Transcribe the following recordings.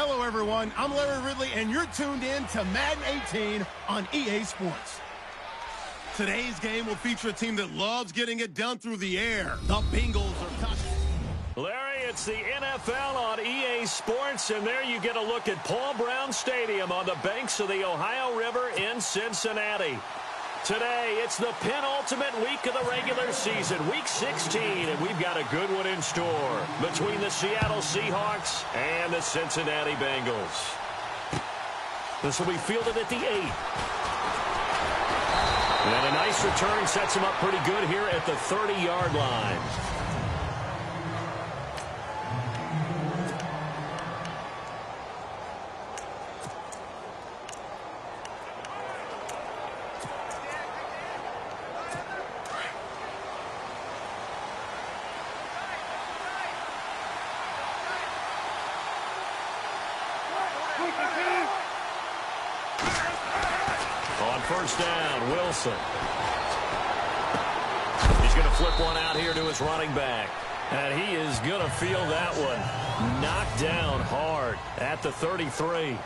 Hello, everyone. I'm Larry Ridley, and you're tuned in to Madden 18 on EA Sports. Today's game will feature a team that loves getting it done through the air. The Bengals are top. Larry, it's the NFL on EA Sports, and there you get a look at Paul Brown Stadium on the banks of the Ohio River in Cincinnati. Today, it's the penultimate week of the regular season, Week 16, and we've got a good one in store between the Seattle Seahawks and the Cincinnati Bengals. This will be fielded at the 8. And a nice return sets him up pretty good here at the 30-yard line. On first down, Wilson. He's going to flip one out here to his running back. And he is going to feel that one. Knocked down hard at the 33.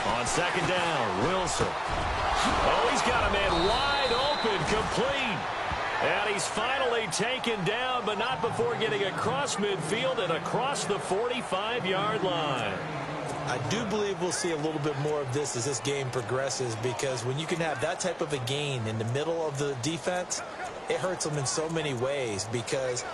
On second down, Wilson. Oh, he's got a man wide open, complete. And he's finally taken down, but not before getting across midfield and across the 45-yard line. I do believe we'll see a little bit more of this as this game progresses, because when you can have that type of a gain in the middle of the defense, it hurts them in so many ways, because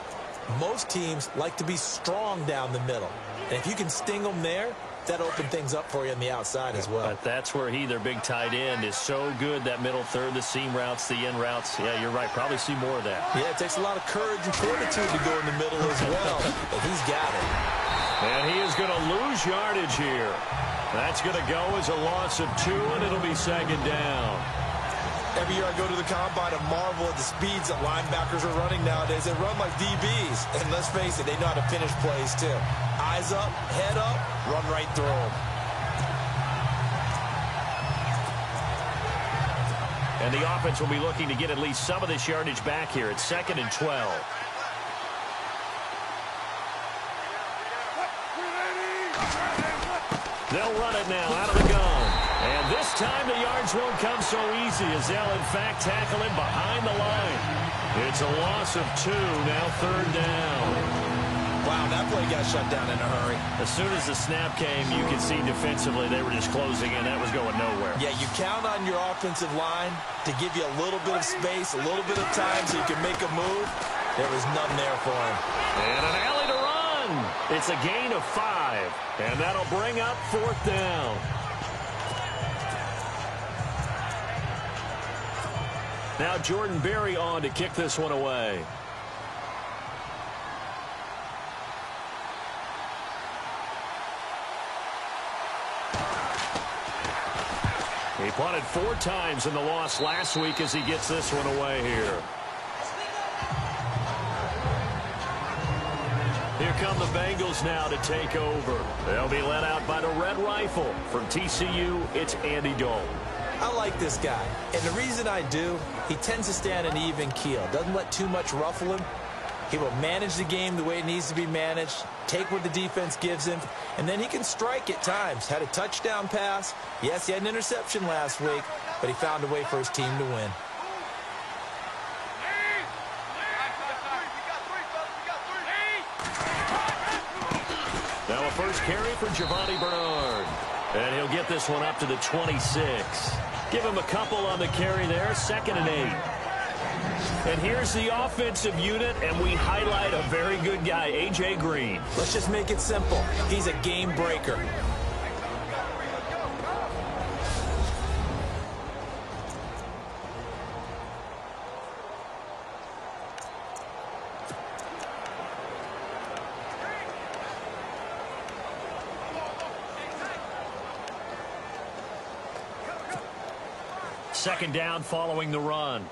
most teams like to be strong down the middle. And if you can sting them there, that opens things up for you on the outside as well. But that's where their big tight end, is so good, that middle third, the seam routes, the in routes. Yeah, you're right. Probably see more of that. Yeah, it takes a lot of courage and fortitude to go in the middle as well. But he's got it. And he is going to lose yardage here. That's going to go as a loss of 2, and it'll be second down. Every year I go to the combine and marvel at the speeds that linebackers are running nowadays. They run like DBs. And let's face it, they know how to finish plays too. Eyes up, head up, run right through them. And the offense will be looking to get at least some of this yardage back here at 2nd and 12. They'll run it now out of the gun. And this time the yards won't come so easy, as they'll in fact tackle him behind the line. It's a loss of 2, now 3rd down. Wow, that play got shut down in a hurry. As soon as the snap came, you could see defensively they were just closing in. That was going nowhere. Yeah, you count on your offensive line to give you a little bit of space, a little bit of time so you can make a move. There was none there for him. And an alley to run. It's a gain of 5. And that'll bring up 4th down. Now Jordan Berry on to kick this one away. He punted 4 times in the loss last week as he gets this one away here. Here come the Bengals now to take over. They'll be led out by the Red Rifle. From TCU, it's Andy Dalton. I like this guy, and the reason I do, he tends to stand an even keel. Doesn't let too much ruffle him. He will manage the game the way it needs to be managed, take what the defense gives him, and then he can strike at times. Had a touchdown pass. Yes, he had an interception last week, but he found a way for his team to win. Now a first carry for Giovani Bernard. And he'll get this one up to the 26. Give him a couple on the carry there, 2nd and 8. And here's the offensive unit, and we highlight a very good guy, A.J. Green. Let's just make it simple. He's a game breaker. Second down following the run.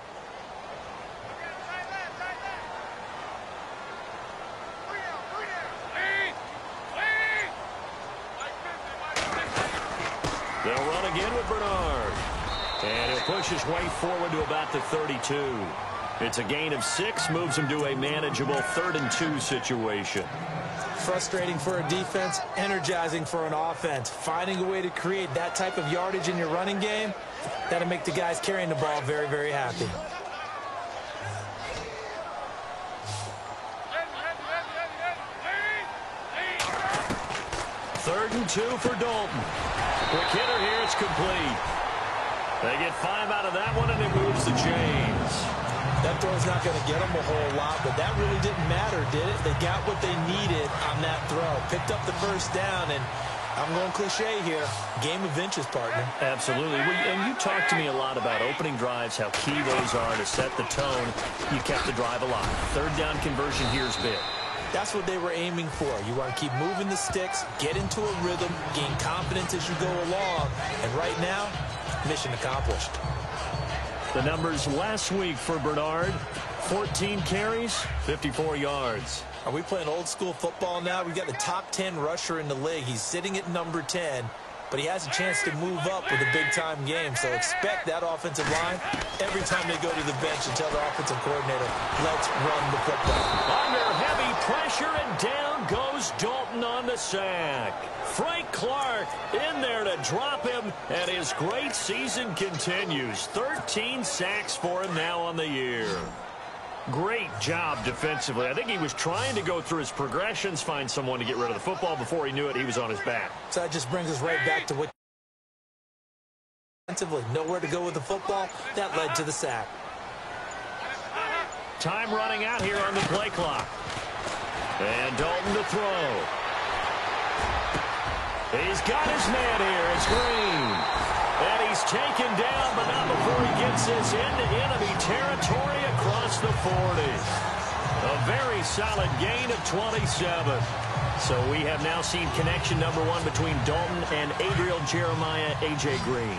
They'll run again with Bernard. And he'll push his way forward to about the 32. It's a gain of 6, moves him to a manageable 3rd and 2 situation. Frustrating for a defense, energizing for an offense. Finding a way to create that type of yardage in your running game, that'll make the guys carrying the ball very, very happy. Third and 2 for Dalton. Quick hitter here, it's complete. They get 5 out of that one, and it moves the chains. That throw's not going to get them a whole lot, but that really didn't matter, did it? They got what they needed on that throw. Picked up the first down, and I'm going cliche here. Game of inches, partner. Absolutely. And you talked to me a lot about opening drives, how key those are to set the tone. You kept the drive alive. Third down conversion here's big. That's what they were aiming for. You want to keep moving the sticks, get into a rhythm, gain confidence as you go along. And right now, mission accomplished. The numbers last week for Bernard, 14 carries, 54 yards. Are we playing old school football now? We've got the top 10 rusher in the league. He's sitting at number 10, but he has a chance to move up with a big-time game. So expect that offensive line every time they go to the bench and tell the offensive coordinator, let's run the football. Under heavy pressure, and down goes Dalton on the sack. Frank Clark in there to drop him, and his great season continues. 13 sacks for him now on the year. Great job defensively. I think he was trying to go through his progressions, find someone to get rid of the football. Before he knew it, he was on his back. So that just brings us right back to what defensively, nowhere to go with the football. That led to the sack. Time running out here on the play clock. And Dalton to throw. He's got his man here. It's Green. And he's taken down, but not before he gets this into enemy territory across the 40. A very solid gain of 27. So we have now seen connection number 1 between Dalton and Adriel Jeremiah, A.J. Green.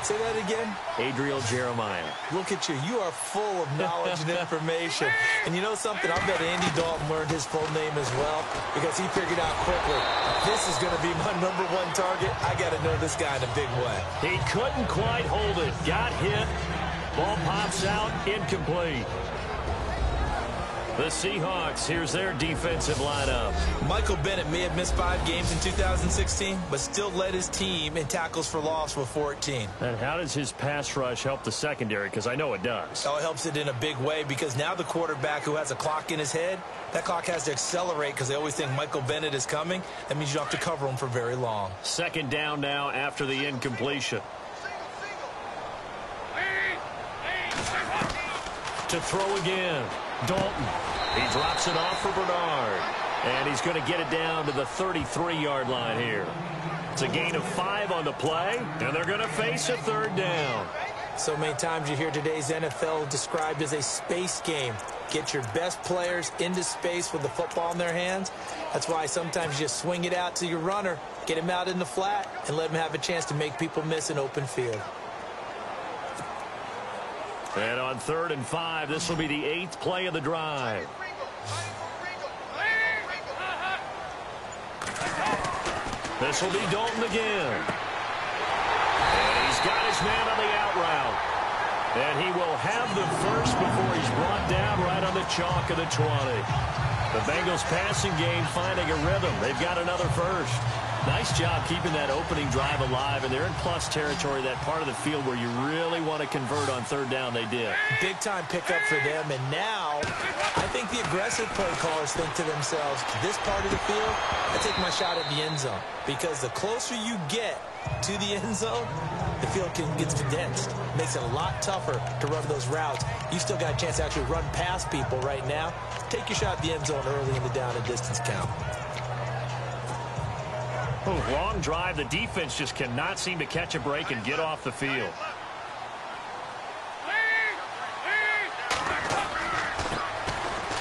Say that again. Adriel Jeremiah. Look at you. You are full of knowledge and information. And you know something? I bet Andy Dalton learned his full name as well because he figured out quickly, this is going to be my number 1 target. I got to know this guy in a big way. He couldn't quite hold it. Got hit. Ball pops out. Incomplete. The Seahawks, here's their defensive lineup. Michael Bennett may have missed 5 games in 2016, but still led his team in tackles for loss with 14. And how does his pass rush help the secondary? Because I know it does. Oh, it helps it in a big way because now the quarterback who has a clock in his head, that clock has to accelerate because they always think Michael Bennett is coming. That means you don't have to cover him for very long. Second down now after the incompletion. To throw again. Dalton. He drops it off for Bernard. And he's going to get it down to the 33-yard line here. It's a gain of 5 on the play, and they're going to face a third down. So many times you hear today's NFL described as a space game. Get your best players into space with the football in their hands. That's why sometimes you just swing it out to your runner, get him out in the flat, and let him have a chance to make people miss an open field. And on 3rd and 5, this will be the 8th play of the drive. This will be Dalton again. And he's got his man on the out route. And he will have the first before he's brought down right on the chalk of the 20. The Bengals passing game finding a rhythm. They've got another first. Nice job keeping that opening drive alive, and they're in plus territory, that part of the field where you really want to convert on 3rd down. They did. Big-time pickup for them, and now I think the aggressive play callers think to themselves, this part of the field, I take my shot at the end zone, because the closer you get to the end zone, the field gets condensed. Makes it a lot tougher to run those routes. You still got a chance to actually run past people right now. Take your shot at the end zone early in the down and distance count. Oh, long drive. The defense just cannot seem to catch a break and get off the field.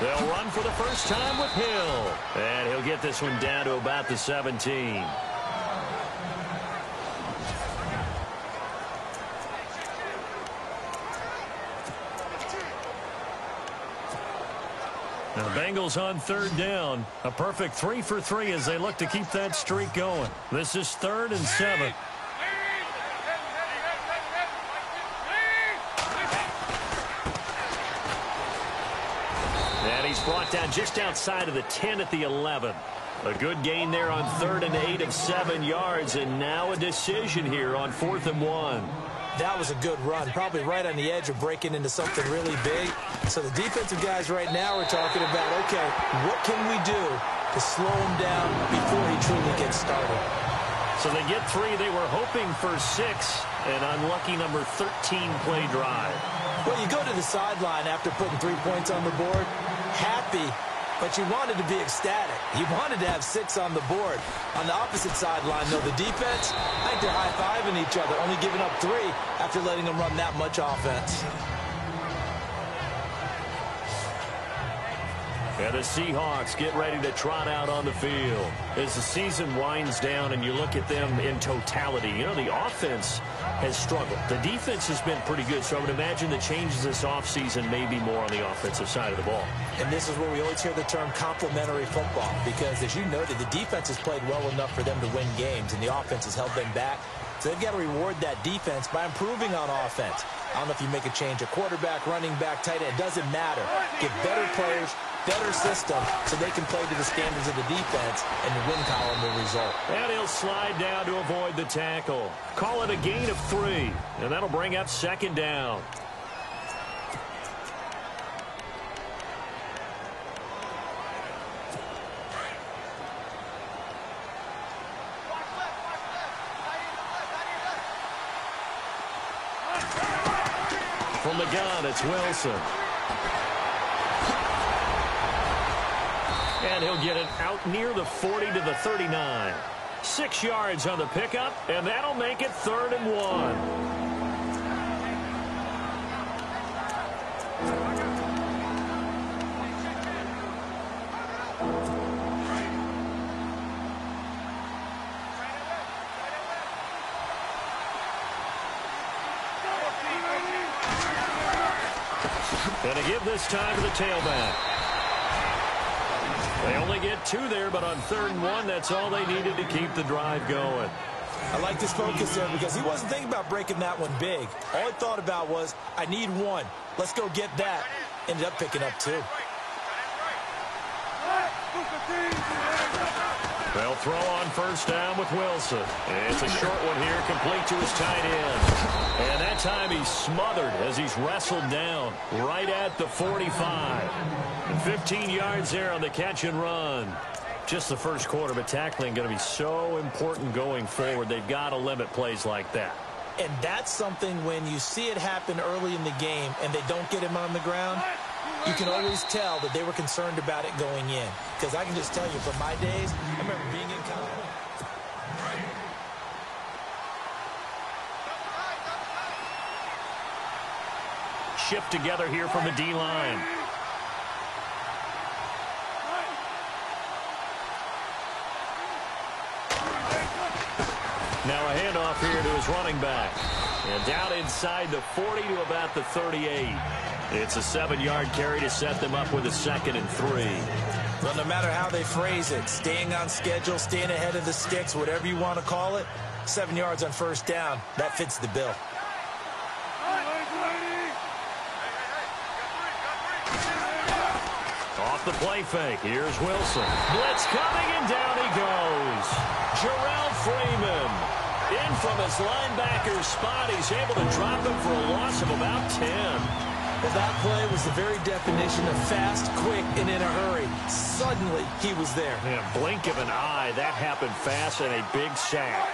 They'll run for the first time with Hill. And he'll get this one down to about the 17. The Bengals on third down. A perfect 3 for 3 as they look to keep that streak going. This is 3rd and 7. And he's brought down just outside of the 10 at the 11. A good gain there on 3rd and 8 of 7 yards, and now a decision here on 4th and 1. That was a good run, probably right on the edge of breaking into something really big. So the defensive guys right now are talking about, okay, what can we do to slow him down before he truly gets started? So they get 3. They were hoping for 6. An unlucky number 13 play drive. Well, you go to the sideline after putting 3 points on the board, happy, but you wanted to be ecstatic. You wanted to have 6 on the board. On the opposite sideline, though, the defense, I think they're high-fiving each other, only giving up 3 after letting them run that much offense. And the Seahawks get ready to trot out on the field. As the season winds down and you look at them in totality, you know, the offense has struggled. The defense has been pretty good, so I would imagine the changes this offseason may be more on the offensive side of the ball. And this is where we always hear the term complementary football, because as you noted, the defense has played well enough for them to win games, and the offense has held them back. So they've got to reward that defense by improving on offense. I don't know if you make a change, a quarterback, running back, tight end, it doesn't matter. Get better players, better system, so they can play to the standards of the defense, and the win column will result. And he'll slide down to avoid the tackle. Call it a gain of 3, and that'll bring up 2nd down. From the gun, it's Wilson. And he'll get it out near the 40 to the 39. 6 yards on the pickup, and that'll make it 3rd and 1. And a give this time to the tailback. They only get 2 there, but on 3rd and 1, that's all they needed to keep the drive going. I like this focus there because he wasn't thinking about breaking that one big. All he thought about was, I need 1. Let's go get that. Ended up picking up 2. They'll throw on 1st down with Wilson. It's a short one here, complete to his tight end. And that time he's smothered as he's wrestled down right at the 45. And 15 yards there on the catch and run. Just the first quarter, but tackling going to be so important going forward. They've got to limit plays like that. And that's something when you see it happen early in the game and they don't get him on the ground, you can always tell that they were concerned about it going in. Because I can just tell you from my days, I remember being in college. Shift together here from the D-line. Now a handoff here to his running back. And down inside the 40 to about the 38. It's a 7-yard carry to set them up with a 2nd and 3. Well, no matter how they phrase it, staying on schedule, staying ahead of the sticks, whatever you want to call it, 7 yards on 1st down, that fits the bill. Off the play fake, here's Wilson. Blitz coming, and down he goes. Jarrell Freeman in from his linebacker spot. He's able to drop him for a loss of about 10. Well, that play was the very definition of fast, quick, and in a hurry. Suddenly, he was there. In a blink of an eye, that happened fast, and a big sack.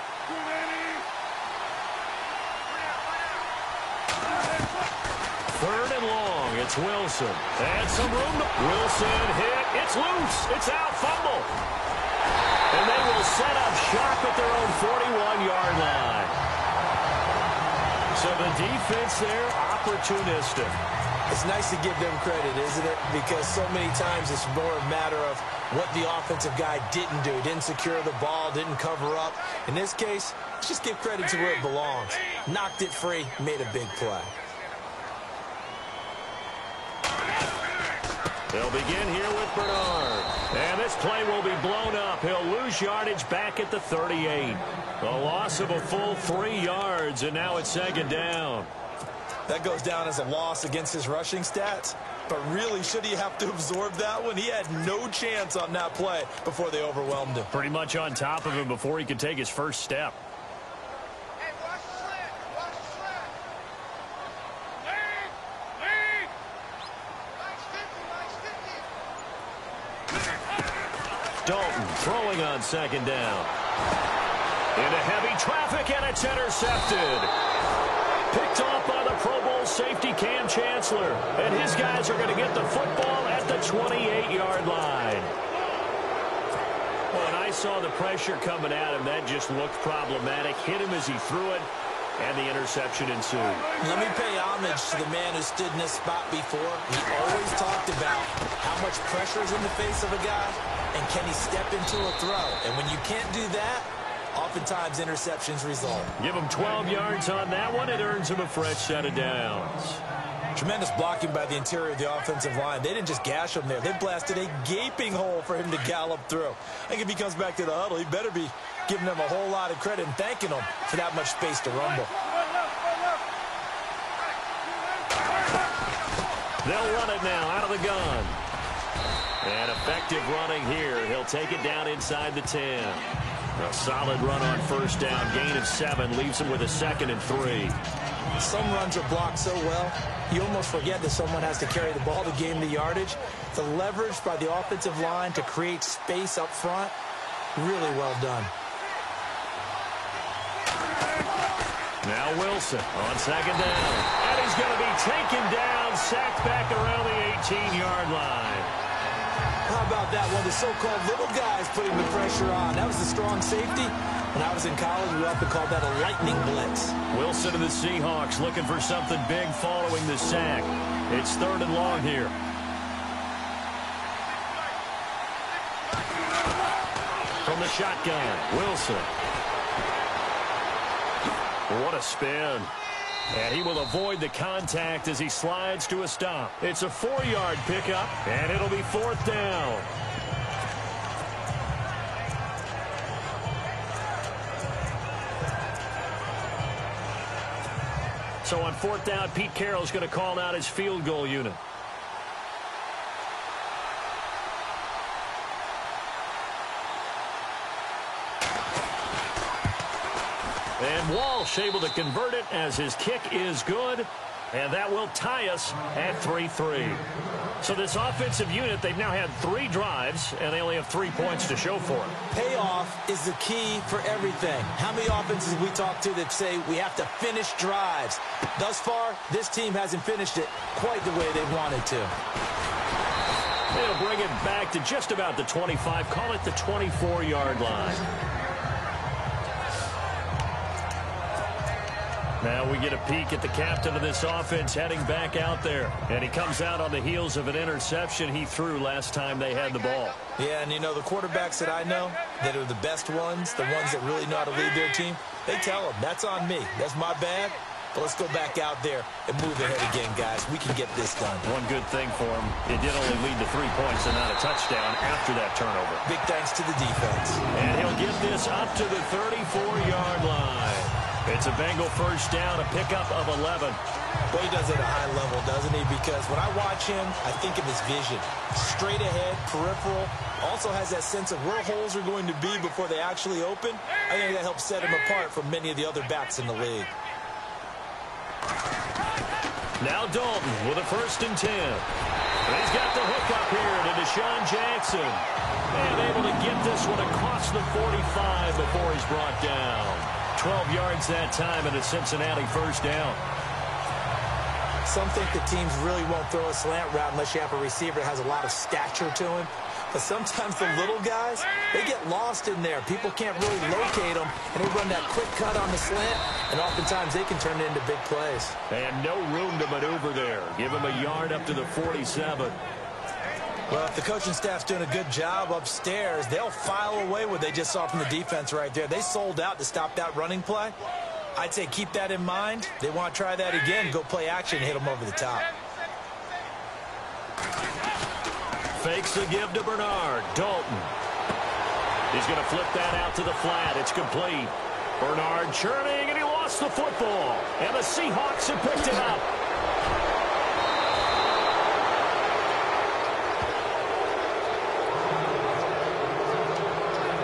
Third and long, it's Wilson. And some room to... Wilson hit. It's loose. It's out. Fumble. And they will set up shop at their own 41-yard line. So the defense there, opportunistic. It's nice to give them credit, isn't it? Because so many times it's more a matter of what the offensive guy didn't do. Didn't secure the ball, didn't cover up. In this case, let's just give credit to where it belongs. Knocked it free, made a big play. They'll begin here with Bernard. And this play will be blown up. He'll lose yardage back at the 38. A loss of a full 3 yards, and now it's second down. That goes down as a loss against his rushing stats. But really, should he have to absorb that one? He had no chance on that play before they overwhelmed him. Pretty much on top of him before he could take his first step. Hey, watch the slant. Watch the slant. Lead. Nice 50. Dalton throwing on second down. Into heavy traffic, and it's intercepted. Picked off by the Pro Bowl safety Cam Chancellor. And his guys are going to get the football at the 28-yard line. When I saw the pressure coming at him, that just looked problematic. Hit him as he threw it, and the interception ensued. Let me pay homage to the man who stood in this spot before. He always talked about how much pressure is in the face of a guy, and can he step into a throw. And when you can't do that, oftentimes interceptions result. Give him 12 yards on that one. It earns him a fresh set of downs. Tremendous blocking by the interior of the offensive line. They didn't just gash him there. They blasted a gaping hole for him to gallop through. I think if he comes back to the huddle, he better be giving them a whole lot of credit and thanking them for that much space to rumble. They'll run it now out of the gun. And effective running here. He'll take it down inside the 10. A solid run on first down. Gain of 7 leaves him with a 2nd and 3. Some runs are blocked so well, you almost forget that someone has to carry the ball to gain the yardage. The leverage by the offensive line to create space up front, really well done. Now Wilson on second down. And he's going to be taken down, sacked back around the 18-yard line. How about that one? The so-called little guys putting the pressure on. That was the strong safety. When I was in college, we often called that a lightning blitz. Wilson and the Seahawks looking for something big following the sack. It's 3rd and long here. From the shotgun, Wilson. What a spin. And he will avoid the contact as he slides to a stop. It's a 4-yard pickup, and it'll be 4th down. So on 4th down, Pete Carroll's going to call out his field goal unit. And Walsh able to convert it as his kick is good. And that will tie us at 3-3. So this offensive unit, they've now had 3 drives, and they only have 3 points to show for it. Payoff is the key for everything. How many offenses have we talked to that say we have to finish drives? Thus far, this team hasn't finished it quite the way they wanted to. They'll bring it back to just about the 25, call it the 24-yard line. Now we get a peek at the captain of this offense heading back out there. And he comes out on the heels of an interception he threw last time they had the ball. Yeah, and you know, the quarterbacks that I know that are the best ones, the ones that really know how to lead their team, they tell them, that's on me. That's my bad. But let's go back out there and move ahead again, guys. We can get this done. One good thing for him, it did only lead to 3 points and not a touchdown after that turnover. Big thanks to the defense. And he'll get this up to the 34-yard line. It's a Bengal first down, a pickup of 11. Well, he does it at a high level, doesn't he? Because when I watch him, I think of his vision. Straight ahead, peripheral. Also has that sense of where holes are going to be before they actually open. I think that helps set him apart from many of the other backs in the league. Now Dalton with a 1st and 10. He's got the hook up here to Deshaun Jackson. And able to get this one across the 45 before he's brought down. 12 yards that time and a Cincinnati first down. Some think the teams really won't throw a slant route unless you have a receiver that has a lot of stature to him. But sometimes the little guys, they get lost in there. People can't really locate them, and they run that quick cut on the slant, and oftentimes they can turn it into big plays. And no room to maneuver there. Give him a yard up to the 47. Well, if the coaching staff's doing a good job upstairs, they'll file away what they just saw from the defense right there. They sold out to stop that running play. I'd say keep that in mind. They want to try that again, go play action, hit them over the top. Fakes the give to Bernard. Dalton. He's going to flip that out to the flat. It's complete. Bernard churning, and he lost the football. And the Seahawks have picked it up.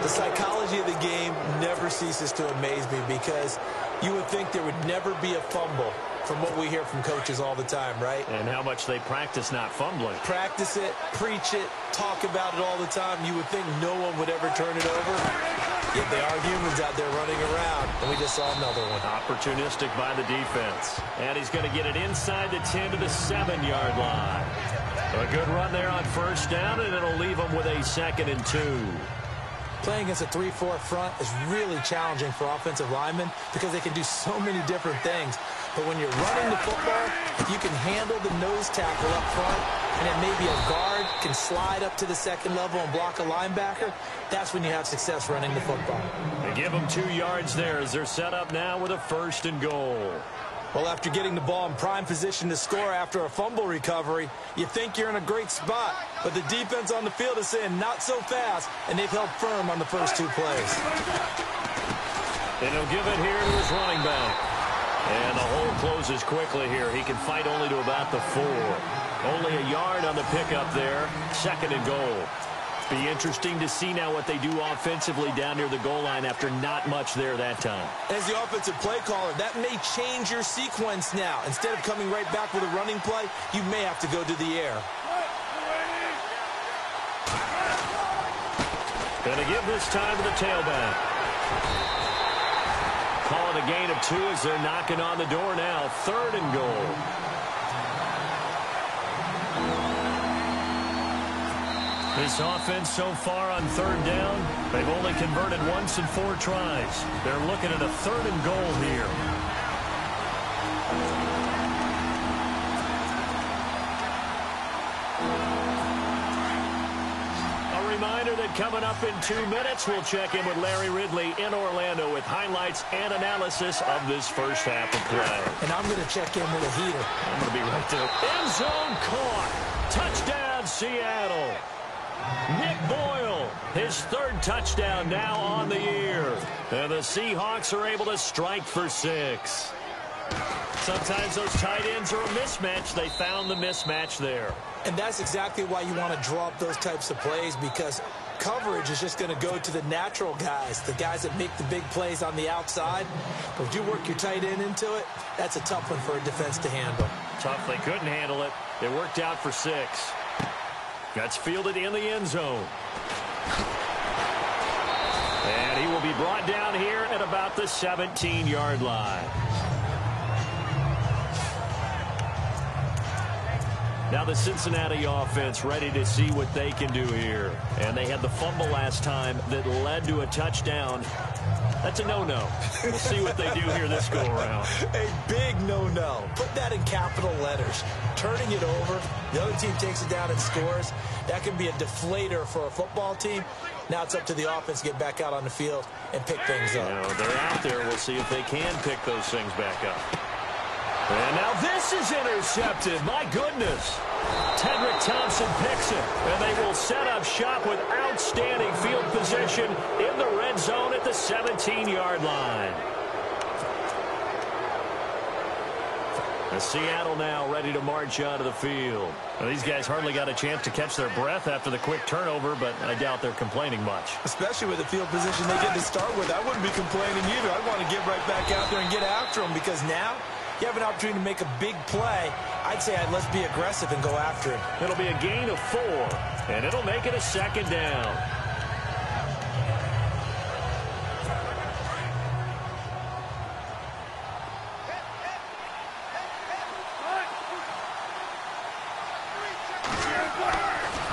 The psychology of the game never ceases to amaze me because you would think there would never be a fumble from what we hear from coaches all the time, right? And how much they practice not fumbling. Practice it, preach it, talk about it all the time. You would think no one would ever turn it over. Yet they are humans out there running around, and we just saw another one. Opportunistic by the defense. And he's going to get it inside the 10 to the 7-yard line. A good run there on first down, and it'll leave him with a 2nd and 2. Playing against a 3-4 front is really challenging for offensive linemen because they can do so many different things. But when you're running the football, if you can handle the nose tackle up front, and then maybe a guard can slide up to the 2nd level and block a linebacker, that's when you have success running the football. They give them 2 yards there as they're set up now with a 1st and goal. Well, after getting the ball in prime position to score after a fumble recovery, you think you're in a great spot. But the defense on the field is saying not so fast, and they've held firm on the first 2 plays. And he'll give it here to his running back. And the hole closes quickly here. He can fight only to about the 4. Only a yard on the pickup there. 2nd and goal. Be interesting to see now what they do offensively down near the goal line after not much there that time. As the offensive play caller, that may change your sequence now. Instead of coming right back with a running play, you may have to go to the air. Going to give this time to the tailback. Call it a gain of 2 as they're knocking on the door now. 3rd and goal. This offense so far on 3rd down, they've only converted once in 4 tries. They're looking at a 3rd and goal here. A reminder that coming up in 2 minutes, we'll check in with Larry Ridley in Orlando with highlights and analysis of this first half of play. And I'm going to check in with a heater. I'm going to be right there. End zone caught. Touchdown, Seattle. Nick Boyle, his 3rd touchdown now on the year. And the Seahawks are able to strike for 6. Sometimes those tight ends are a mismatch. They found the mismatch there. And that's exactly why you want to draw up those types of plays, because coverage is just going to go to the natural guys, the guys that make the big plays on the outside. But if you work your tight end into it, that's a tough one for a defense to handle. Tough. They couldn't handle it. It worked out for 6. That's fielded in the end zone. And he will be brought down here at about the 17-yard line. Now the Cincinnati offense ready to see what they can do here. And they had the fumble last time that led to a touchdown. That's a no-no. We'll see what they do here this go-around. A big no-no. Put that in capital letters. Turning it over, the other team takes it down and scores. That can be a deflator for a football team. Now it's up to the offense to get back out on the field and pick things up. They're out there. We'll see if they can pick those things back up. And now this is intercepted. My goodness. Tedrick Thompson picks it. And they will set up shop with outstanding field position in the red zone at the 17-yard line. And Seattle now ready to march out of the field. Now, these guys hardly got a chance to catch their breath after the quick turnover, but I doubt they're complaining much. Especially with the field position they get to start with. I wouldn't be complaining either. I'd want to get right back out there and get after them, because now you have an opportunity to make a big play. I'd say let's be aggressive and go after him. It'll be a gain of 4, and it'll make it a 2nd down.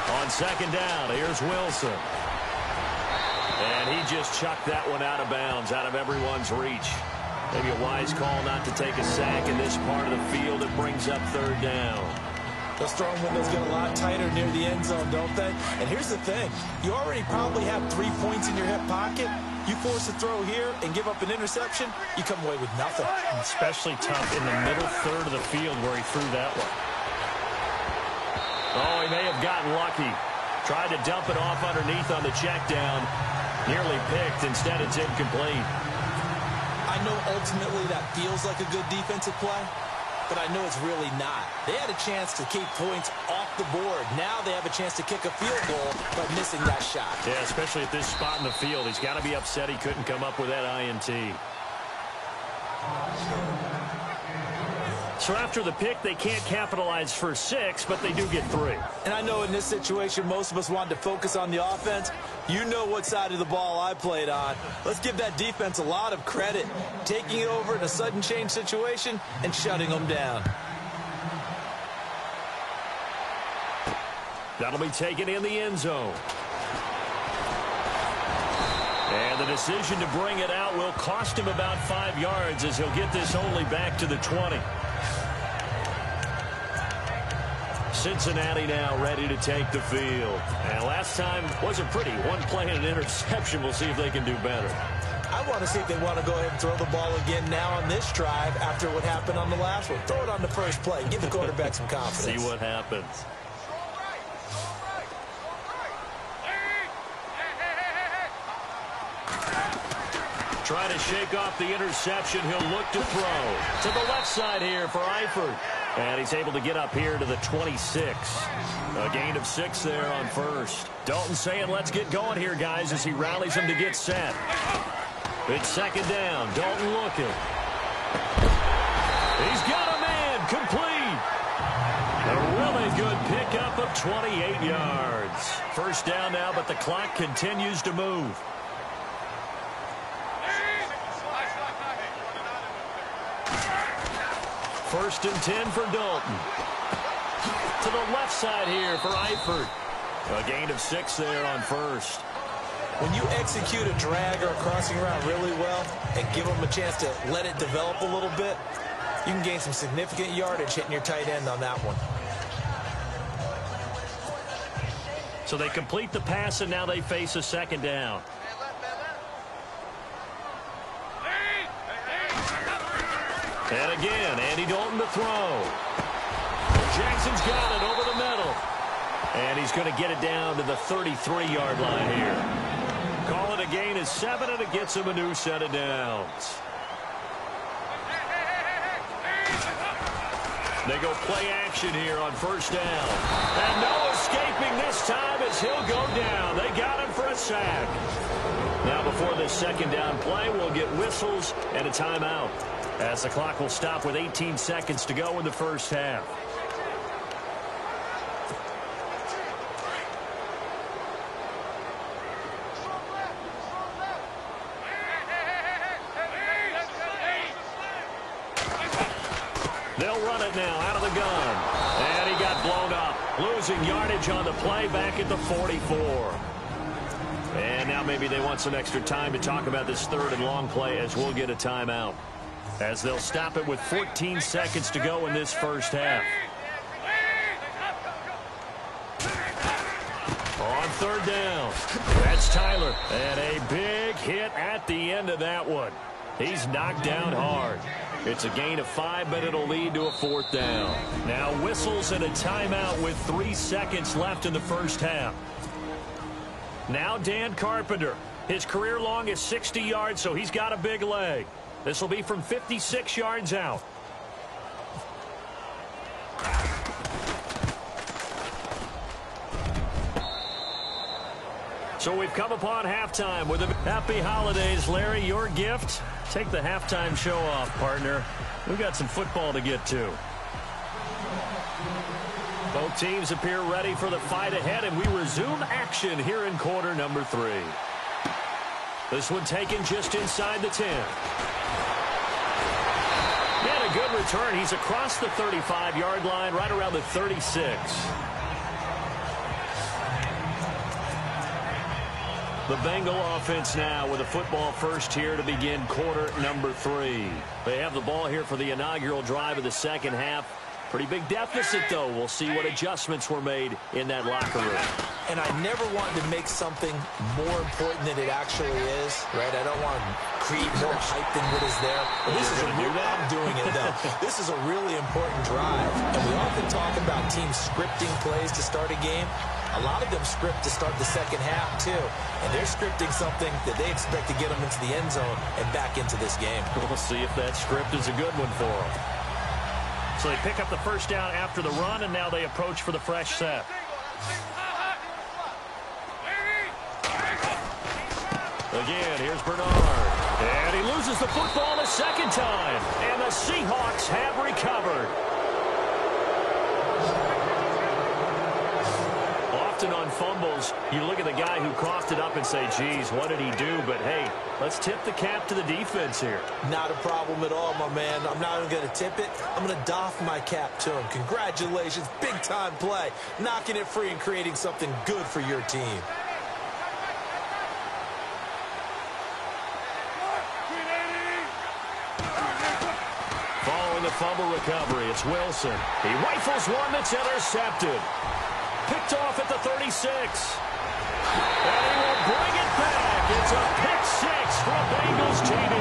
On 2nd down, here's Wilson. And he just chucked that one out of bounds, out of everyone's reach. Maybe a wise call not to take a sack in this part of the field. It brings up 3rd down. Those throwing windows get a lot tighter near the end zone, don't they? And here's the thing. You already probably have 3 points in your hip pocket. You force a throw here and give up an interception, you come away with nothing. Especially tough in the middle 3rd of the field where he threw that one. Oh, he may have gotten lucky. Tried to dump it off underneath on the check down. Nearly picked. Instead, it's incomplete. I know ultimately that feels like a good defensive play, but I know it's really not. They had a chance to keep points off the board. Now they have a chance to kick a field goal by missing that shot. Yeah, especially at this spot in the field. He's got to be upset he couldn't come up with that INT. So after the pick, they can't capitalize for 6, but they do get 3. And I know in this situation, most of us wanted to focus on the offense. You know what side of the ball I played on. Let's give that defense a lot of credit, taking it over in a sudden change situation and shutting them down. That'll be taken in the end zone. And the decision to bring it out will cost him about 5 yards as he'll get this only back to the 20. Cincinnati now ready to take the field. And last time wasn't pretty. One play and an interception. We'll see if they can do better. I want to see if they want to go ahead and throw the ball again now on this drive after what happened on the last one. Throw it on the first play. Give the quarterback some confidence. See what happens. Try to shake off the interception. He'll look to throw. To the left side here for Eifert. And he's able to get up here to the 26. A gain of 6 there on first. Dalton saying, let's get going here, guys, as he rallies them to get set. It's second down. Dalton looking. He's got a man. Complete. A really good pickup of 28 yards. First down now, but the clock continues to move. First and 10 for Dalton. To the left side here for Eifert. A gain of 6 there on first. When you execute a drag or a crossing route really well and give them a chance to let it develop a little bit, you can gain some significant yardage hitting your tight end on that one. So they complete the pass, and now they face a second down. And again, Andy Dalton to throw. Jackson's got it over the middle. And he's going to get it down to the 33-yard line here. Call it a gain of 7, and it gets him a new set of downs. They go play action here on first down. And no escaping this time as he'll go down. They got him for a sack. Now before this second down play, we'll get whistles and a timeout, as the clock will stop with 18 seconds to go in the first half. They'll run it now out of the gun. And he got blown up. Losing yardage on the play back at the 44. And now maybe they want some extra time to talk about this third and long play, as we'll get a timeout, as they'll stop it with 14 seconds to go in this first half. On third down, that's Tyler. And a big hit at the end of that one. He's knocked down hard. It's a gain of 5, but it'll lead to a fourth down. Now whistles and a timeout with 3 seconds left in the first half. Now Dan Carpenter. His career long is 60 yards, so he's got a big leg. This will be from 56 yards out. So we've come upon halftime with a happy holidays. Larry, your gift? Take the halftime show off, partner. We've got some football to get to. Both teams appear ready for the fight ahead, and we resume action here in quarter number 3. This one taken just inside the 10. And a good return. He's across the 35-yard line, right around the 36. The Bengal offense now with a football first here to begin quarter number 3. They have the ball here for the inaugural drive of the second half. Pretty big deficit, though. We'll see what adjustments were made in that locker room. And I never want to make something more important than it actually is, right? I don't want to create more hype than what is there. But this is I'm doing it, though. This is a really important drive. And we often talk about teams scripting plays to start a game. A lot of them script to start the second half, too. And they're scripting something that they expect to get them into the end zone and back into this game. We'll see if that script is a good one for them. So they pick up the first down after the run, and now they approach for the fresh set. Again, here's Bernard. And he loses the football a second time. And the Seahawks have recovered. Often on fumbles, you look at the guy who coughed it up and say, geez, what did he do? But, hey, let's tip the cap to the defense here. Not a problem at all, my man. I'm not even going to tip it. I'm going to doff my cap to him. Congratulations. Big-time play. Knocking it free and creating something good for your team. Following the fumble recovery, it's Wilson. He rifles one that's intercepted. Picked off at the 36. And he will bring it back. It's a pick six from Bengals TD.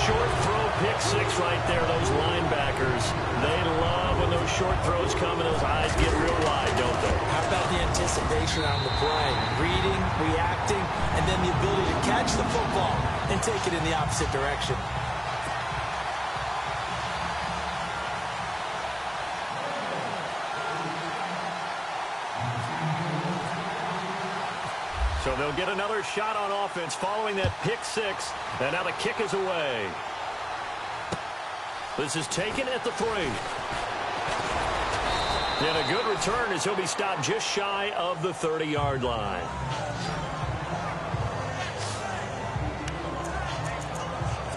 Short throw pick six right there. Those linebackers, they love when those short throws come and those eyes get real wide, don't they? How about the anticipation on the play? Reading, reacting, and then the ability to catch the football and take it in the opposite direction. So they'll get another shot on offense following that pick six. And now the kick is away. This is taken at the 3. And a good return as he'll be stopped just shy of the 30-yard line.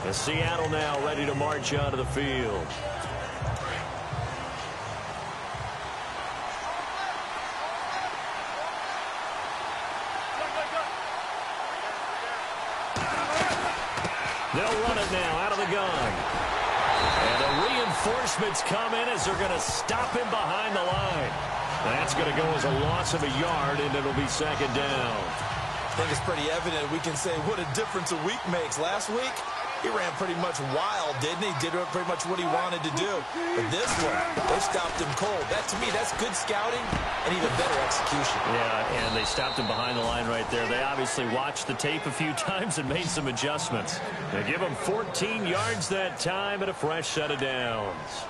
And Seattle now ready to march onto the field. They'll run it now out of the gun. And the reinforcements come in as they're going to stop him behind the line. That's going to go as a loss of a yard, and it'll be second down. I think it's pretty evident we can say what a difference a week makes. Last week, he ran pretty much wild, didn't he? Did pretty much what he wanted to do. But this one, they stopped him cold. That, to me, that's good scouting and even better execution. Yeah, and they stopped him behind the line right there. They obviously watched the tape a few times and made some adjustments. They give him 14 yards that time and a fresh set of downs.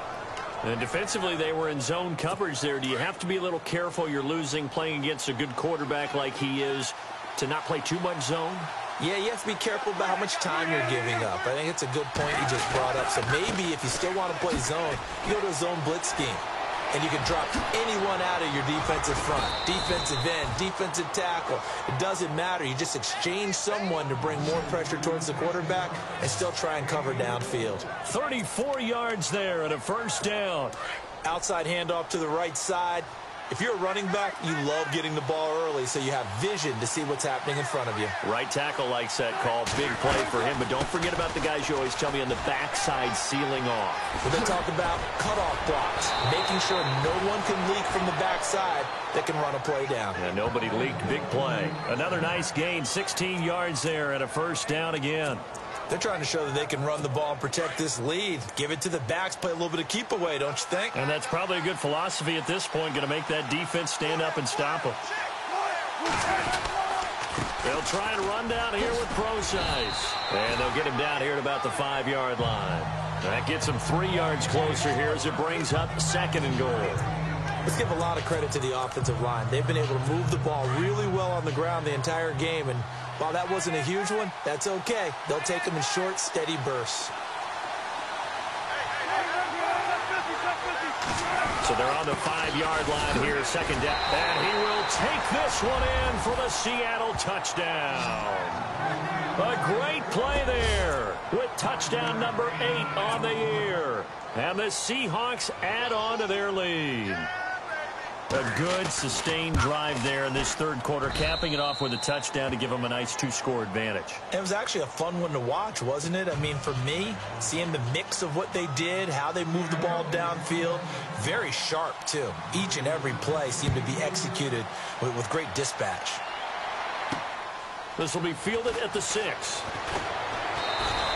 And defensively, they were in zone coverage there. Do you have to be a little careful you're losing playing against a good quarterback like he is to not play too much zone? Yeah, you have to be careful about how much time you're giving up. I think it's a good point you just brought up. So maybe if you still want to play zone, you go to a zone blitz scheme. And you can drop anyone out of your defensive front. Defensive end, defensive tackle. It doesn't matter. You just exchange someone to bring more pressure towards the quarterback and still try and cover downfield. 34 yards there and a first down. Outside handoff to the right side. If you're a running back, you love getting the ball early so you have vision to see what's happening in front of you. Right tackle likes that call. Big play for him. But don't forget about the guys you always tell me on the backside sealing off. When they talk about cutoff blocks, making sure no one can leak from the backside that can run a play down. Yeah, nobody leaked. Big play. Another nice gain. 16 yards there and a first down again. They're trying to show that they can run the ball and protect this lead. Give it to the backs, play a little bit of keep away, don't you think? And that's probably a good philosophy at this point, going to make that defense stand up and stop them. They'll try and run down here with Procise. And they'll get him down here at about the 5-yard line. That gets him 3 yards closer here as it brings up second and goal. Let's give a lot of credit to the offensive line. They've been able to move the ball really well on the ground the entire game. And while that wasn't a huge one, that's okay. They'll take them in short, steady bursts. So they're on the 5-yard line here, second down. And he will take this one in for the Seattle touchdown. A great play there with touchdown number 8 on the year. And the Seahawks add on to their lead. A good, sustained drive there in this third quarter, capping it off with a touchdown to give them a nice 2-score advantage. It was actually a fun one to watch, wasn't it? I mean, for me, seeing the mix of what they did, how they moved the ball downfield, very sharp, too. Each and every play seemed to be executed with great dispatch. This will be fielded at the 6.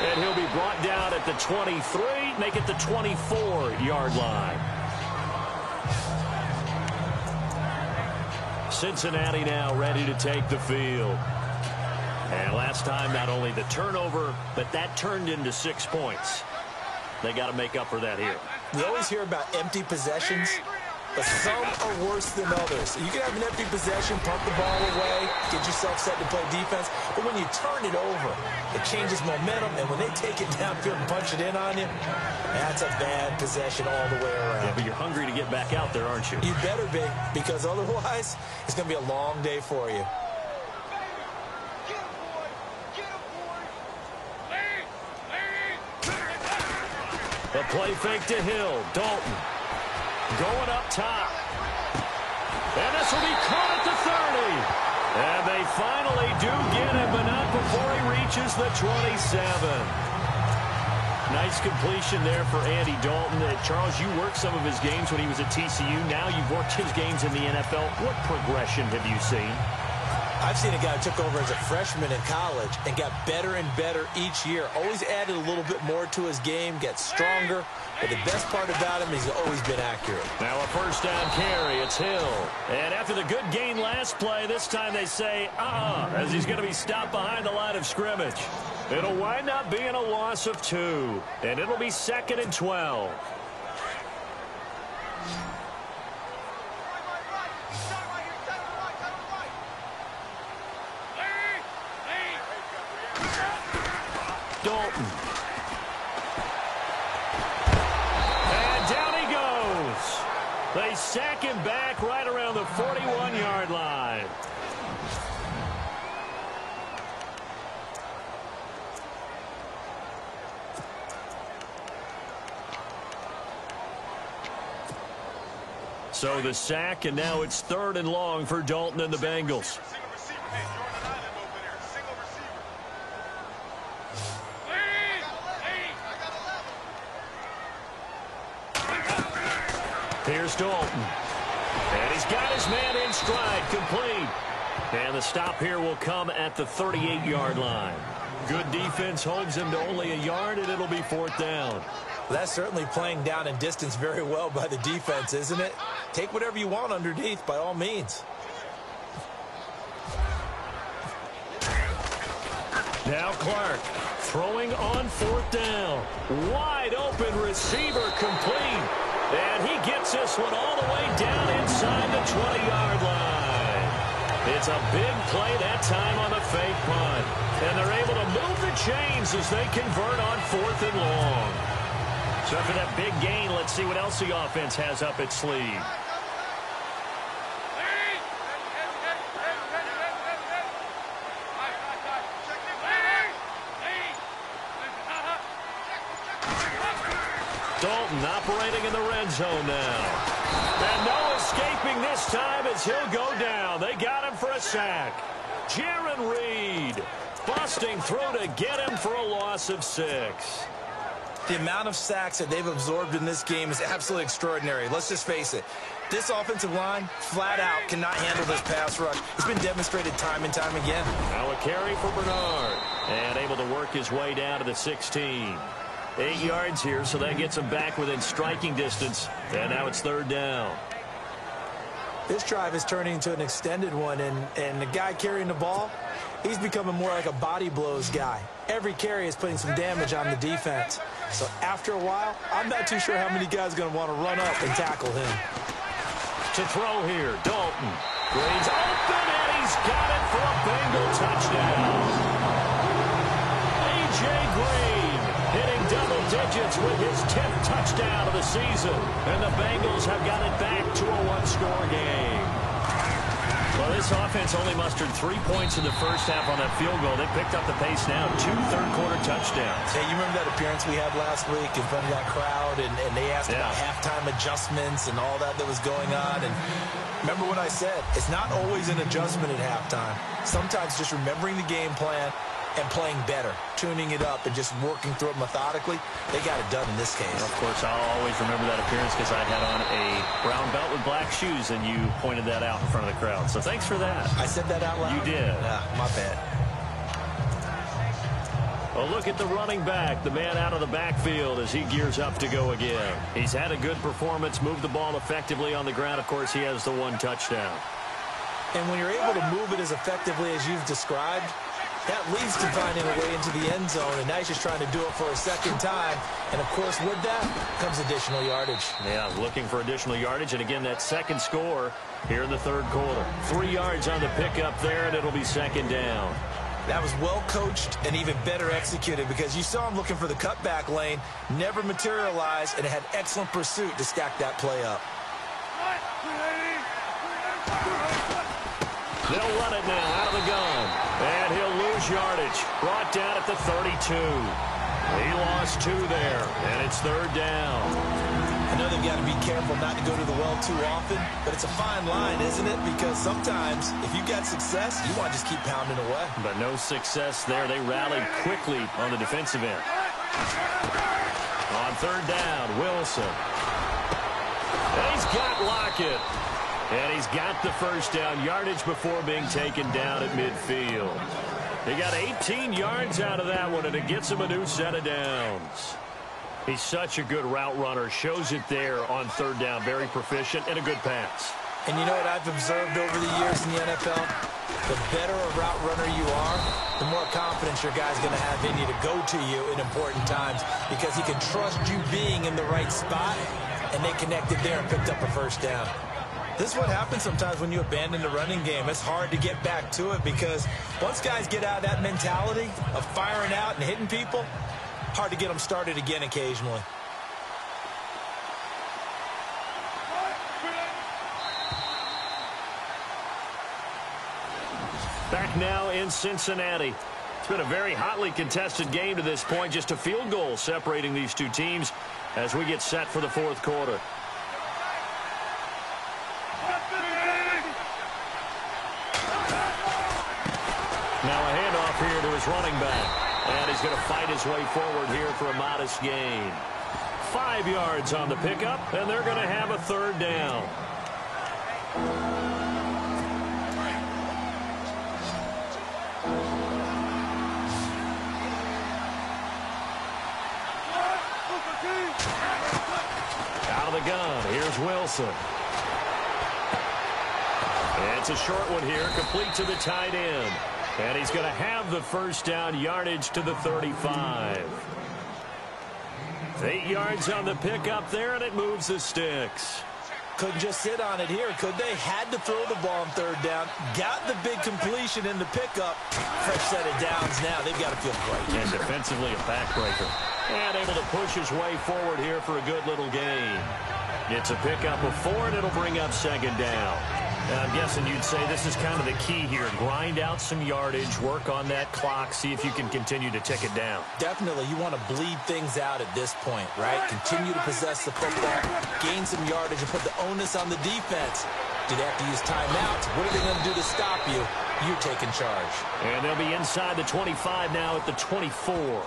And he'll be brought down at the 23, make it the 24-yard line. Cincinnati now ready to take the field. And last time, not only the turnover, but that turned into 6 points. They got to make up for that here. We always hear about empty possessions, but some are worse than others. You can have an empty possession, pump the ball away, get yourself set to play defense, but when you turn it over, it changes momentum, and when they take it downfield and punch it in on you, that's a bad possession all the way around. Yeah, but you're hungry to get back out there, aren't you? You better be, because otherwise, it's going to be a long day for you. The play fake to Hill. Dalton going up top. And this will be caught at the 30. And they finally do get him, but not before he reaches the 27. Nice completion there for Andy Dalton. Charles, you worked some of his games when he was at TCU. Now you've worked his games in the NFL. What progression have you seen? I've seen a guy who took over as a freshman in college and got better and better each year. Always added a little bit more to his game, gets stronger. But the best part about him is he's always been accurate. Now a first down carry. It's Hill. And after the good gain last play, this time they say, as he's going to be stopped behind the line of scrimmage. It'll wind up being a loss of 2. And it'll be 2nd and 12. Dalton. And down he goes. They sack him back right around the 41-yard line. So the sack, and now it's 3rd and long for Dalton and the Bengals. Here's Dalton. And he's got his man in stride, complete. And the stop here will come at the 38-yard line. Good defense holds him to only a yard, and it'll be 4th down. That's certainly playing down in distance very well by the defense, isn't it? Take whatever you want underneath, by all means. Now Clark throwing on 4th down. Wide open receiver, complete. And he gets this one all the way down inside the 20-yard line. It's a big play that time on the fake punt. And they're able to move the chains as they convert on 4th and long. So after that big gain, let's see what else the offense has up its sleeve. Dalton operating in the red zone now. And no escaping this time as he'll go down. They got him for a sack. Jaron Reed busting through to get him for a loss of 6. The amount of sacks that they've absorbed in this game is absolutely extraordinary. Let's just face it. This offensive line, flat out, cannot handle this pass rush. It's been demonstrated time and time again. Now a carry for Bernard. And able to work his way down to the 16. 8 yards here, so that gets him back within striking distance. And now it's 3rd down. This drive is turning into an extended one, and the guy carrying the ball, he's becoming more like a body blows guy. Every carry is putting some damage on the defense. So after a while, I'm not too sure how many guys are going to want to run up and tackle him. To throw here, Dalton. Green's open, and he's got it for a Bengal touchdown. A.J. Green hitting double digits with his 10th touchdown of the season. And the Bengals have got it back to a one-score game. Well, this offense only mustered 3 points in the first half on that field goal. They picked up the pace now, 2 third-quarter touchdowns. Hey, you remember that appearance we had last week in front of that crowd, and they asked about halftime adjustments and all that was going on. And remember what I said, it's not always an adjustment at halftime. Sometimes just remembering the game plan and playing better, tuning it up and just working through it methodically. They got it done in this case. Of course, I'll always remember that appearance because I had on a brown belt with black shoes, and you pointed that out in front of the crowd. So thanks for that. I said that out loud? You did. My bad. Well, look at the running back, the man out of the backfield as he gears up to go again. He's had a good performance, moved the ball effectively on the ground. Of course, he has the 1 touchdown. And when you're able to move it as effectively as you've described, that leads to finding a way into the end zone, and now he's just trying to do it for a second time. And, of course, with that comes additional yardage. Yeah, looking for additional yardage. And, again, that second score here in the third quarter. 3 yards on the pickup there, and it'll be second down. That was well coached and even better executed because you saw him looking for the cutback lane, never materialized, and had excellent pursuit to stack that play up. They'll run it now out of the gun. And he'll lose yardage. Brought down at the 32. He lost 2 there, and it's third down. I know they've got to be careful not to go to the well too often, but it's a fine line, isn't it? Because sometimes if you've got success, you want to just keep pounding away. But no success there. They rallied quickly on the defensive end. On third down, Wilson. And he's got Lockett. And he's got the first down yardage before being taken down at midfield. He got 18 yards out of that one, and it gets him a new set of downs. He's such a good route runner. Shows it there on third down. Very proficient and a good pass. And you know what I've observed over the years in the NFL? The better a route runner you are, the more confidence your guy's going to have in you to go to you in important times because he can trust you being in the right spot, and they connected there and picked up a first down. This is what happens sometimes when you abandon the running game. It's hard to get back to it because once guys get out of that mentality of firing out and hitting people, hard to get them started again occasionally. Back now in Cincinnati. It's been a very hotly contested game to this point. Just a field goal separating these two teams as we get set for the fourth quarter. Now a handoff here to his running back. And he's going to fight his way forward here for a modest gain. 5 yards on the pickup, and they're going to have a third down. Out of the gun, here's Wilson. And it's a short one here, complete to the tight end. And he's going to have the first down yardage to the 35. 8 yards on the pickup there, and it moves the sticks. Couldn't just sit on it here, could they? Had to throw the ball on third down. Got the big completion in the pickup. Fresh set of downs now. They've got to feel great. And defensively a backbreaker. And able to push his way forward here for a good little gain. It's a pickup of 4, and it'll bring up second down. I'm guessing you'd say this is kind of the key here. Grind out some yardage, work on that clock, see if you can continue to tick it down. Definitely. You want to bleed things out at this point, right? Continue to possess the football, gain some yardage, and put the onus on the defense. Do they have to use timeouts? What are they going to do to stop you? You're taking charge. And they'll be inside the 25 now at the 24.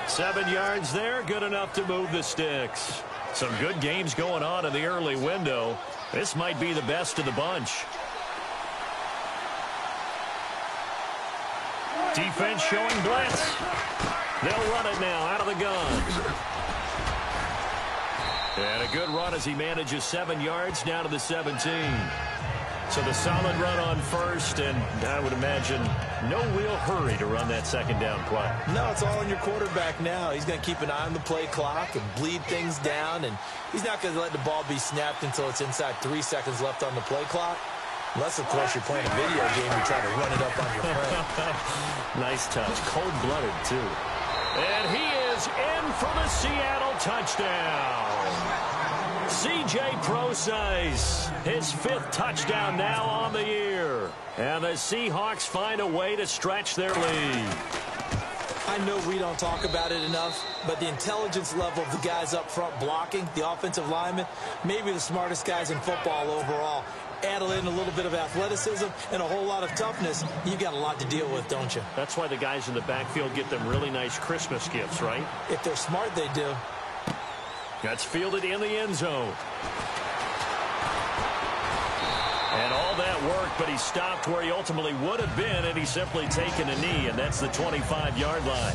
7 yards there, good enough to move the sticks. Some good games going on in the early window. This might be the best of the bunch. Defense showing blitz. They'll run it now out of the gun. And a good run as he manages 7 yards down to the 17. So the solid run on first, and I would imagine no real hurry to run that second down play. No, it's all on your quarterback now. He's going to keep an eye on the play clock and bleed things down, and he's not going to let the ball be snapped until it's inside 3 seconds left on the play clock. Unless, of course, you're playing a video game and try to run it up on your friend. Nice touch. Cold-blooded, too. And he is in for the Seattle touchdown. C.J. Prosise, his 5th touchdown now on the year. And the Seahawks find a way to stretch their lead. I know we don't talk about it enough, but the intelligence level of the guys up front blocking, the offensive linemen, maybe the smartest guys in football overall. Add in a little bit of athleticism and a whole lot of toughness. You've got a lot to deal with, don't you? That's why the guys in the backfield get them really nice Christmas gifts, right? If they're smart, they do. That's fielded in the end zone. And all that work, but he stopped where he ultimately would have been, and he's simply taken a knee, and that's the 25-yard line.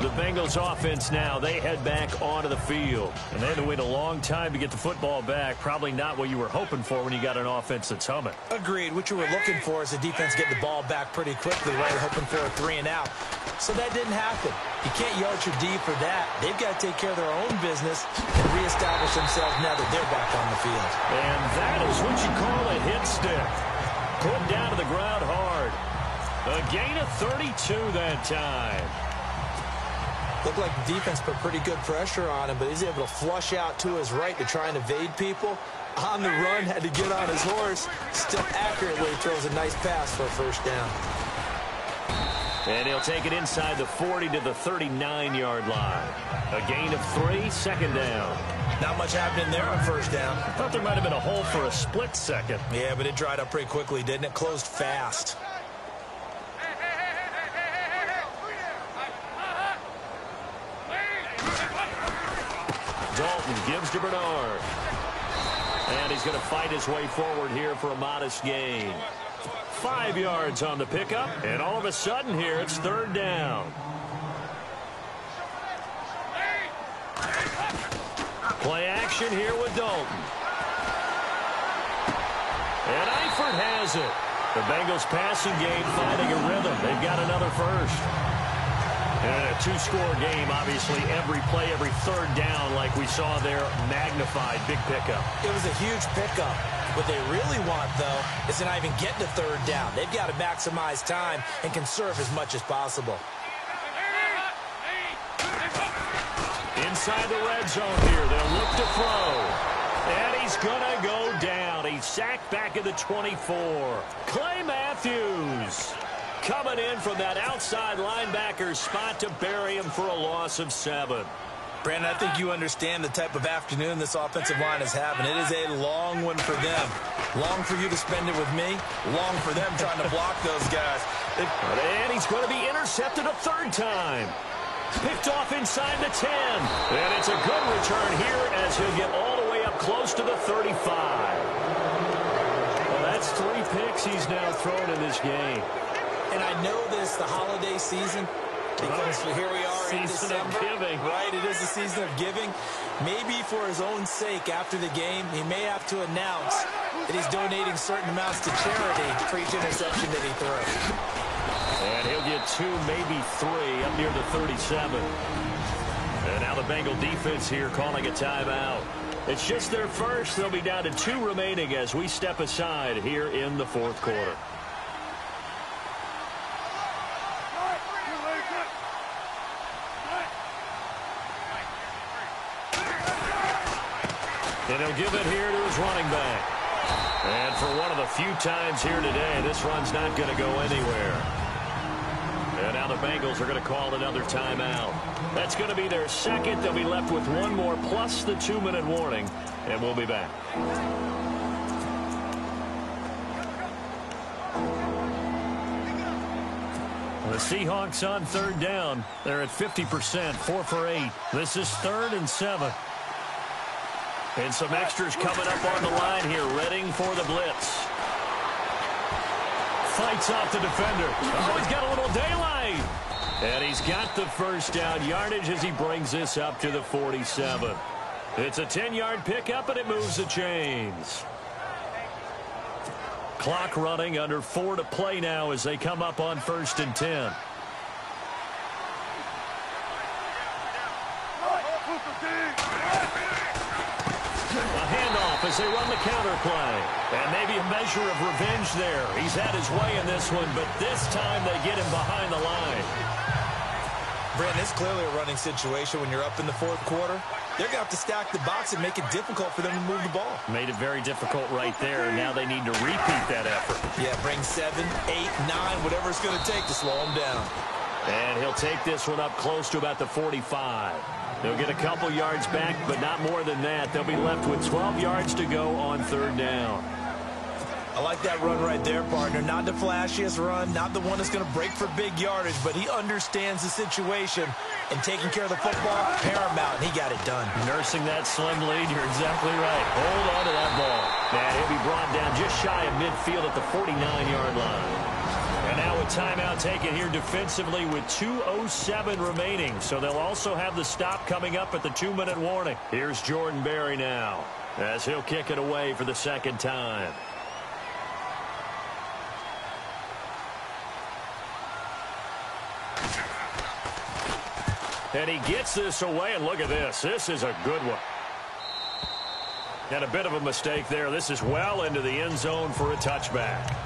The Bengals offense now, they head back onto the field. And they had to wait a long time to get the football back. Probably not what you were hoping for when you got an offense that's humming. Agreed. What you were looking for is the defense getting the ball back pretty quickly, right? Hoping for a 3-and-out. So that didn't happen. You can't yell at your D for that. They've got to take care of their own business and reestablish themselves now that they're back on the field. And that is what you call a hit stick. Put down to the ground hard. A gain of 32 that time. Looked like the defense put pretty good pressure on him, but he's able to flush out to his right to try and evade people. On the run, had to get on his horse. Still accurately throws a nice pass for a first down. And he'll take it inside the 40 to the 39-yard line. A gain of 3, second down. Not much happening there on first down. I thought there might have been a hole for a split second. Yeah, but it dried up pretty quickly, didn't it? Closed fast. Dalton gives to Bernard. And he's going to fight his way forward here for a modest gain. 5 yards on the pickup, and all of a sudden here it's third down. Play action here with Dalton. And Eifert has it. The Bengals passing game finding a rhythm. They've got another first. And a two-score game, obviously, every play, every third down, like we saw there, magnified, big pickup. It was a huge pickup. What they really want, though, is to not even get to third down. They've got to maximize time and conserve as much as possible. Inside the red zone here, they'll look to throw. And he's going to go down. He's sacked back at the 24. Clay Matthews coming in from that outside linebacker spot to bury him for a loss of 7. Brandon, I think you understand the type of afternoon this offensive line is having. It is a long one for them. Long for you to spend it with me. Long for them trying to block those guys. And he's going to be intercepted a third time. Picked off inside the 10. And it's a good return here as he'll get all the way up close to the 35. Well, that's 3 picks he's now thrown in this game. And I know this, the holiday season, because here we are in December. Season of giving. Right, it is the season of giving. Maybe for his own sake after the game, he may have to announce that he's donating certain amounts to charity for each interception that he throws. And he'll get 2, maybe 3 up near the 37. And now the Bengal defense here calling a timeout. It's just their first. They'll be down to 2 remaining as we step aside here in the fourth quarter. And he'll give it here to his running back. And for one of the few times here today, this run's not going to go anywhere. And now the Bengals are going to call another timeout. That's going to be their second. They'll be left with 1 more plus the 2-minute warning. And we'll be back. The Seahawks on third down. They're at 50%, 4 for 8. This is 3rd and 7. And some extras coming up on the line here, readying for the blitz. Fights off the defender. Oh, he's got a little daylight. And he's got the first down yardage as he brings this up to the 47. It's a 10-yard pickup, and it moves the chains. Clock running, under 4 to play now as they come up on 1st and 10. As they run the counter play. And maybe a measure of revenge there. He's had his way in this one, but this time they get him behind the line. Brandon, it's clearly a running situation when you're up in the fourth quarter. They're going to have to stack the box and make it difficult for them to move the ball. Made it very difficult right there. Now they need to repeat that effort. Yeah, bring 7, 8, 9, whatever it's going to take to slow them down. And he'll take this one up close to about the 45. They'll get a couple yards back, but not more than that. They'll be left with 12 yards to go on third down. I like that run right there, partner. Not the flashiest run, not the one that's going to break for big yardage, but he understands the situation, and taking care of the football, paramount, and he got it done. Nursing that slim lead, you're exactly right. Hold on to that ball. And he'll be brought down just shy of midfield at the 49-yard line. And now a timeout taken here defensively with 2:07 remaining. So they'll also have the stop coming up at the 2-minute warning. Here's Jordan Berry now as he'll kick it away for the second time. And he gets this away, and look at this. This is a good one. And a bit of a mistake there. This is well into the end zone for a touchback.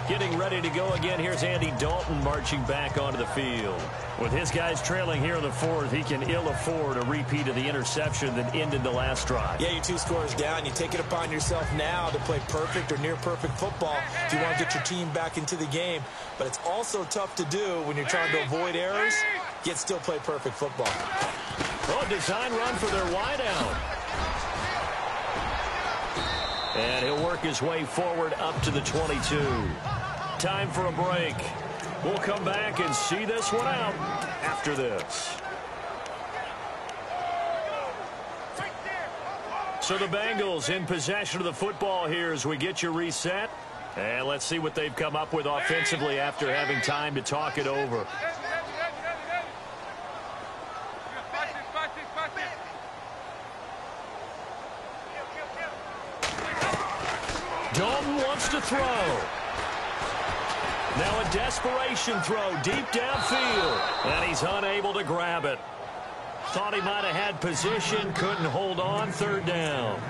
Getting ready to go again. Here's Andy Dalton marching back onto the field. With his guys trailing here in the fourth, he can ill afford a repeat of the interception that ended the last drive. Yeah, you're 2 scores down. You take it upon yourself now to play perfect or near perfect football if you want to get your team back into the game. But it's also tough to do when you're trying to avoid errors, yet still play perfect football. Oh, design run for their wideout. And he'll work his way forward up to the 22. Time for a break. We'll come back and see this one out after this. So the Bengals in possession of the football here as we get you reset. And let's see what they've come up with offensively after having time to talk it over. Dalton wants to throw. Now a desperation throw deep downfield. And he's unable to grab it. Thought he might have had position, couldn't hold on. Third down.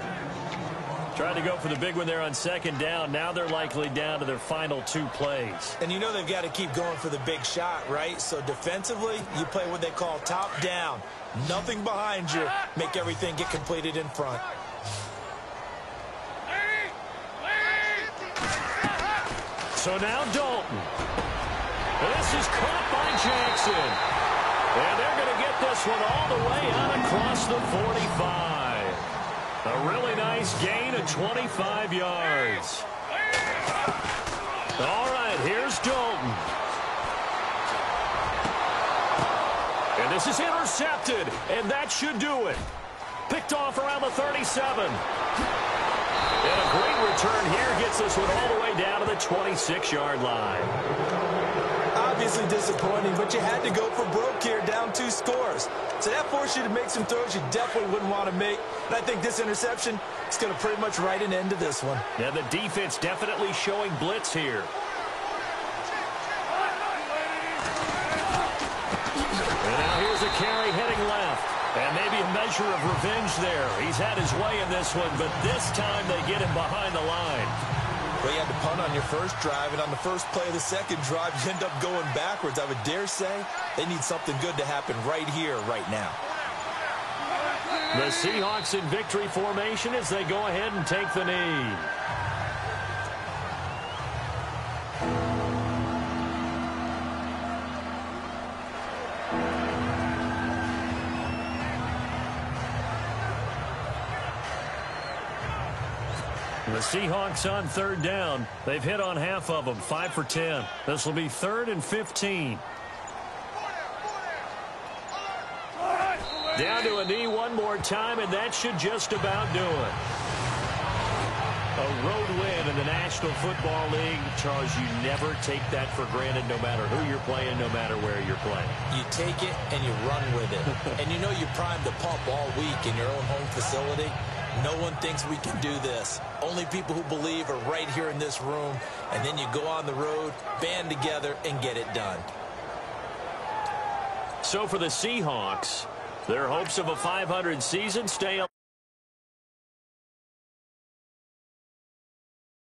Tried to go for the big one there on second down. Now they're likely down to their final 2 plays. And you know they've got to keep going for the big shot, right? So defensively, you play what they call top down. Nothing behind you. Make everything get completed in front. So now Dalton. This is caught by Jackson. And they're going to get this one all the way out across the 45. A really nice gain of 25 yards. All right, here's Dalton. And this is intercepted, and that should do it. Picked off around the 37. And a great return here gets this one all the way down to the 26-yard line. Obviously disappointing, but you had to go for broke here, down 2 scores. So that forced you to make some throws you definitely wouldn't want to make. And I think this interception is going to pretty much write an end to this one. Yeah, the defense definitely showing blitz here. And now here's a carry heading left. And maybe a measure of revenge there. He's had his way in this one, but this time they get him behind the line. Well, you had to punt on your first drive, and on the first play of the second drive, you end up going backwards. I would dare say they need something good to happen right here, right now. The Seahawks in victory formation as they go ahead and take the knee. The Seahawks on third down. They've hit on half of them, 5 for 10. This will be 3rd and 15. Down to a knee one more time, and that should just about do it. A road win in the National Football League. Charles, you never take that for granted no matter who you're playing, no matter where you're playing. You take it and you run with it. And you know you primed the pump all week in your own home facility. No one thinks we can do this. Only people who believe are right here in this room. And then you go on the road, band together, and get it done. So for the Seahawks, their hopes of a 500 season stay up.